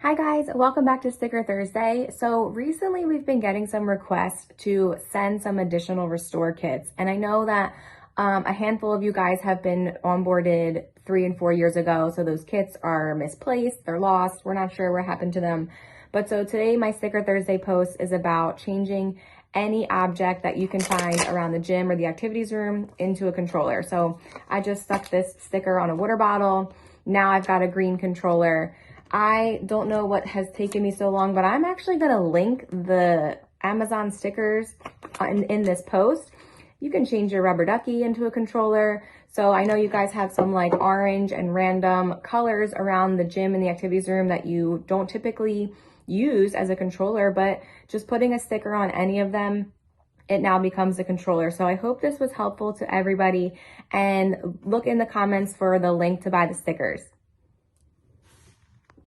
Hi guys, welcome back to Sticker Thursday. So recently we've been getting some requests to send some additional restore kits. And I know that a handful of you guys have been onboarded 3 and 4 years ago. So those kits are misplaced, they're lost, we're not sure what happened to them. But so today my Sticker Thursday post is about changing any object that you can find around the gym or the activities room into a controller. So I just stuck this sticker on a water bottle. Now I've got a green controller. I don't know what has taken me so long, but I'm actually going to link the Amazon stickers in this post. You can change your rubber ducky into a controller. So I know you guys have some like orange and random colors around the gym and the activities room that you don't typically use as a controller, but just putting a sticker on any of them, it now becomes a controller. So I hope this was helpful to everybody, and look in the comments for the link to buy the stickers.